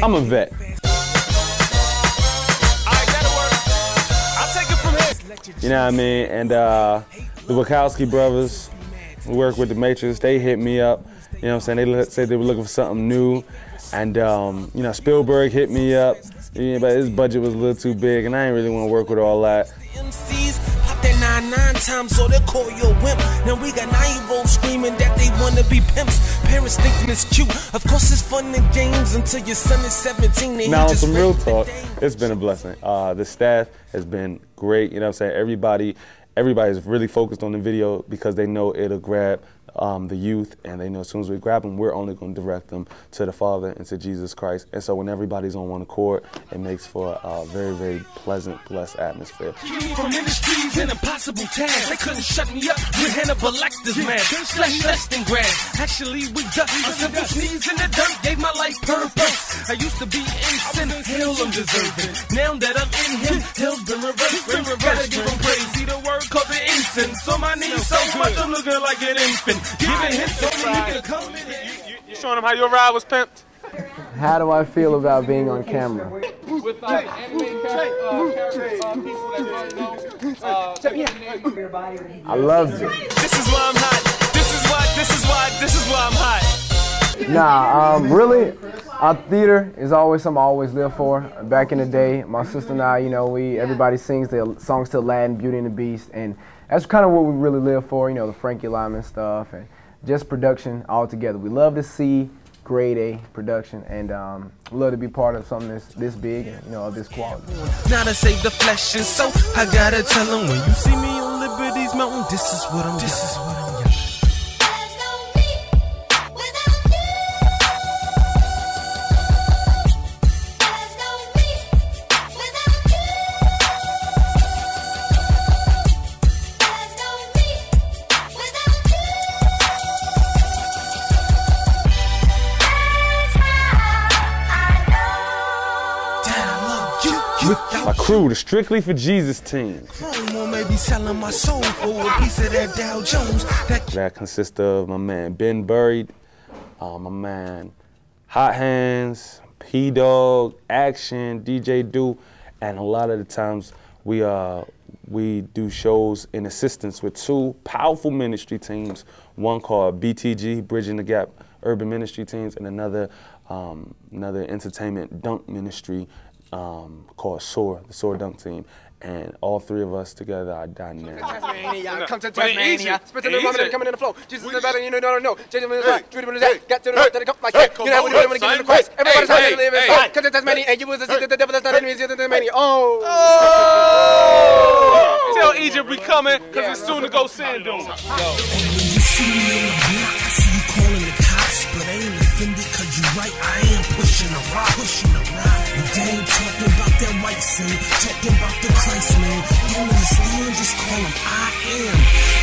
I'm a vet. You know what I mean? And the Wachowski brothers, who work with the Matrix, they hit me up. You know what I'm saying? They said they were looking for something new. And, you know, Spielberg hit me up. Yeah, but his budget was a little too big, and I didn't really want to work with all that. Times, so they call you a wimp. Now we got 9-year-olds screaming that they wanna be pimps. Parents thinking it's cute. Of course it's fun in games until your son is 17. Now on some real talk, it's been a blessing. The staff has been great. You know what I'm saying? Everybody's really focused on the video because they know it'll grab the youth, and they know as soon as we grab them, we're only going to direct them to the Father and to Jesus Christ. And so when everybody's on one accord, it makes for a very, very pleasant, blessed atmosphere. From ministries and impossible tasks, they couldn't shut me up with Hannibal Lecter's man. Flesh less than grass. Actually, we dug a simple sneeze in the dirt, gave my life purpose. I used to be in sin, hell I'm deserving. Now that I'm in him, hell's been reversed. Gotta give him praise, see the word called the incense. On my knees so much, I'm looking like an infant. Giving hints on me, you can come in. You showing them how your ride was pimped? How do I feel about being on camera? With anime characters, people that don't know. I loved it. This is why I'm hot. This is why I'm hot. Nah, really, theater is always something I always live for. Back in the day, my sister and I, you know, everybody sings their songs to Aladdin, Beauty and the Beast, and that's kind of what we really live for, you know, the Frankie Lyman stuff and just production all together. We love to see grade A production, and we love to be part of something this big and, you know, of this quality. Now to save the flesh and soul, I gotta tell them when you see me on Liberty's Mountain, this is what I'm doing. My crew, the Strictly for Jesus team. That consists of my man Ben Buried, my man Hot Hands, P-Dog, Action, DJ Do, and a lot of the times we do shows in assistance with two powerful ministry teams, one called BTG, Bridging the Gap Urban Ministry Teams, and another entertainment dunk ministry called SOAR, the SOAR Dunk Team, and all three of us together are done now. Come to Tasmania, spit in the moment, coming in the flow. Jesus is the better, you know. Change him in the street, get to the cup like that. You know what you want to give him the Christ. Everybody's trying to live in sight. Come to Tasmania, and you will see the devil that's not enemies of Tasmania. Oh! Tell Egypt we coming, because it's soon to go sand dunes. You see me in the block, I see you calling the cops, but I ain't offended, because you right, I am pushing a rock, And they ain't talking about that white sin, talking about the Christ, man. Don't understand, just call him I am.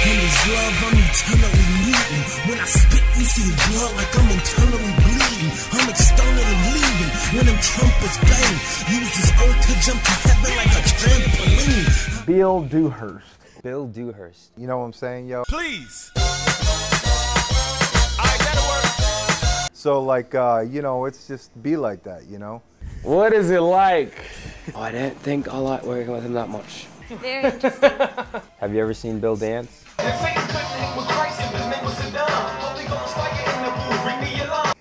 And his love, I'm eternally needing. When I spit, you see blood like I'm internally bleeding. I'm externally leaving when them trumpets bang. Use this earth to jump to heaven like a trampoline. Bill Dewhurst. Bill Dewhurst. You know what I'm saying, yo? Please. So like, you know, it's just be like that, you know? What is it like? I don't think I like working with him that much. Very interesting. Have you ever seen Bill dance?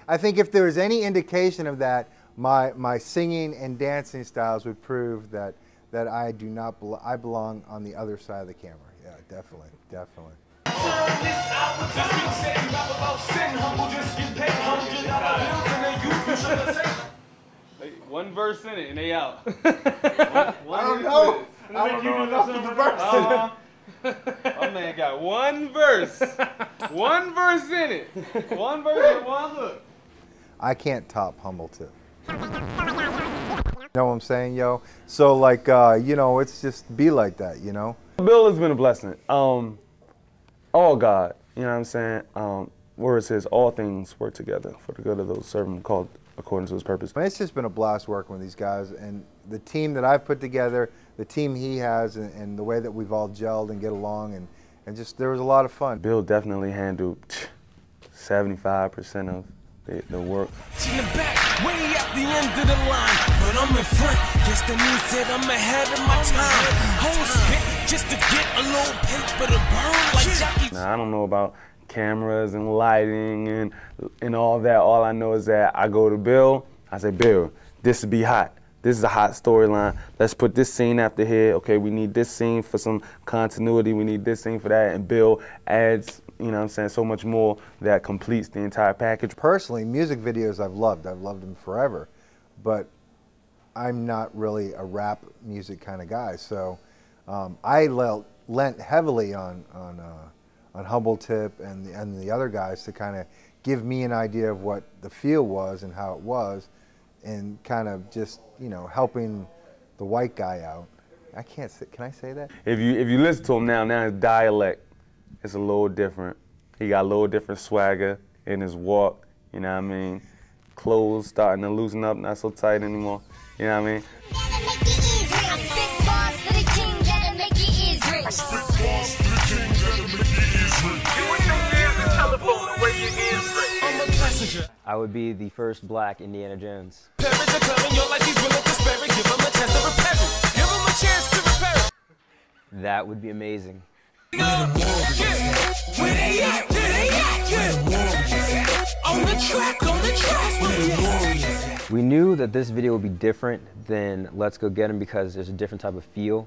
I think if there was any indication of that, my singing and dancing styles would prove that I do not I belong on the other side of the camera. Yeah, definitely, definitely. One verse in it and they out. I don't know enough of the verse. My man got one verse. One verse in it. One verse and one hook. I can't top Humble T.I.P. You know what I'm saying, yo? So like, you know, it's just be like that, you know? Bill has been a blessing. All God, you know what I'm saying? Where it says all things work together for the good of those who serve him, called according to his purpose. It's just been a blast working with these guys, and the team that I've put together, the team he has, and the way that we've all gelled and get along, and just, there was a lot of fun. Bill definitely handled 75% of the work. the end of the line, but I'm in front. Guess that means that I'm ahead of my time. Whole spit just to get a little paper to burn like Jackie. Now, I don't know about cameras and lighting and all that. All I know is that I go to Bill, I say, Bill, this would be hot. This is a hot storyline. Let's put this scene after here. Okay, we need this scene for some continuity. We need this scene for that. And Bill adds, you know what I'm saying, so much more that completes the entire package. Personally, music videos I've loved. I've loved them forever. But I'm not really a rap music kind of guy. So I lent heavily on Humble T.I.P and the other guys to kind of give me an idea of what the feel was and how it was, and kind of just, you know, helping the white guy out. I can't say, can I say that? If you listen to him now his dialect is a little different. He got a little different swagger in his walk, you know what I mean? Clothes starting to loosen up, not so tight anymore, you know what I mean? I would be the first black Indiana Jones. That would be amazing. We knew that this video would be different than Let's Go Get 'Em because there's a different type of feel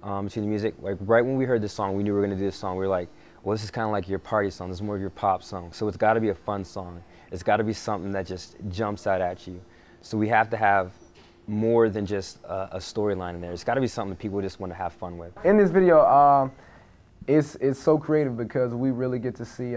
to the music. Like right when we heard this song, we knew we were going to do this song. We were like, well, this is kind of like your party song. This is more of your pop song. So it's got to be a fun song. It's got to be something that just jumps out at you. So we have to have more than just a storyline in there. It's got to be something that people just want to have fun with. In this video, it's so creative because we really get to see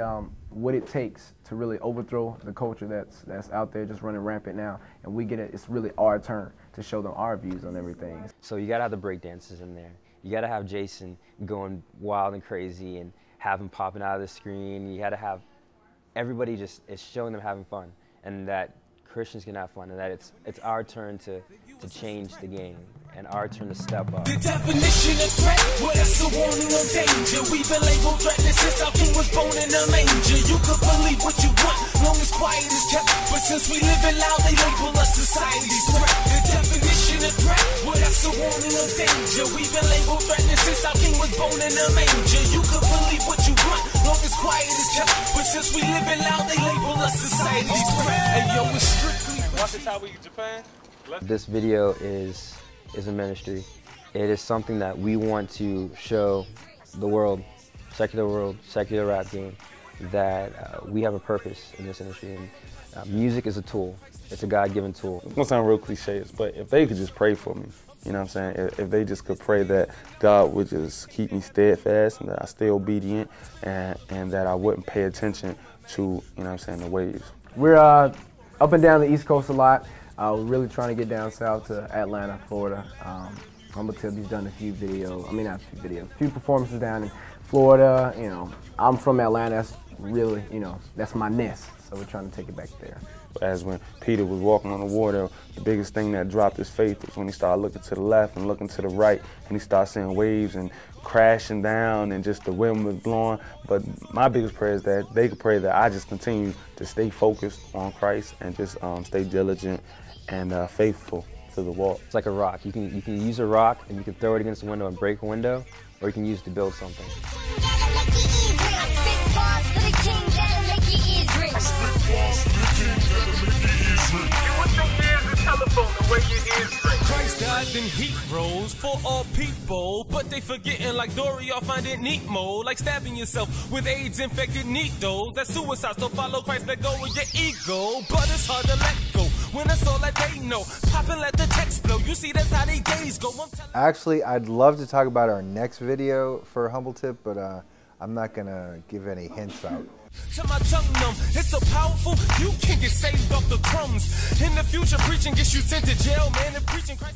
what it takes to really overthrow the culture that's out there just running rampant now. And we get it. It's really our turn to show them our views on everything. So you got to have the break dances in there. You got to have Jason going wild and crazy and have him popping out of the screen. You got to have everybody just is showing them having fun, and that Christians can have fun, and that it's our turn to change the game and our turn to step up. The definition of threat, well, that's a warning of danger. We've been labeled threatened since our king was born in a manger. You could believe what you want, long as quiet is kept. But since we live it loud, they label us society's threat. The definition of threat, well, that's a warning of danger. We've been labeled threatened since our king was born in a manger. You could believe what you want, long as quiet is kept. But since we live it loud, they label us society's threat. Hey, yo, it's strictly Watch this how we Japan. This video is a ministry. It is something that we want to show the world, secular rap game, that we have a purpose in this industry. And music is a tool. It's a God-given tool. It's gonna sound real cliches, but if they could just pray for me, you know what I'm saying? If they just could pray that God would just keep me steadfast and that I stay obedient and that I wouldn't pay attention to, you know what I'm saying, the waves. We're up and down the East Coast a lot. We're really trying to get down south to Atlanta, Florida. Humble T.I.P, he's done a few videos, a few performances down in Florida. You know, I'm from Atlanta. That's really, you know, that's my nest. So we're trying to take it back there. As when Peter was walking on the water, the biggest thing that dropped his faith was when he started looking to the left and looking to the right, and he started seeing waves and crashing down and just the wind was blowing. But my biggest prayer is that they could pray that I just continue to stay focused on Christ and just stay diligent and faithful to the walk. It's like a rock. You can use a rock and you can throw it against the window and break a window, or you can use it to build something. Christ died, then heat rose for all people, but they forgetting like Dory or finding neat mode, like stabbing yourself with AIDS infected needles. That's suicide, so follow Christ, let go of your ego, but it's hard to let go when that's all that they know. Pop and let the text flow, you see that's how they days go. Actually, I'd love to talk about our next video for Humble T.I.P, but I'm not gonna give any hints out. To my tongue numb, it's so powerful, you can get saved off the crumbs. In the future, preaching gets you sent to jail, man, and preaching Christ.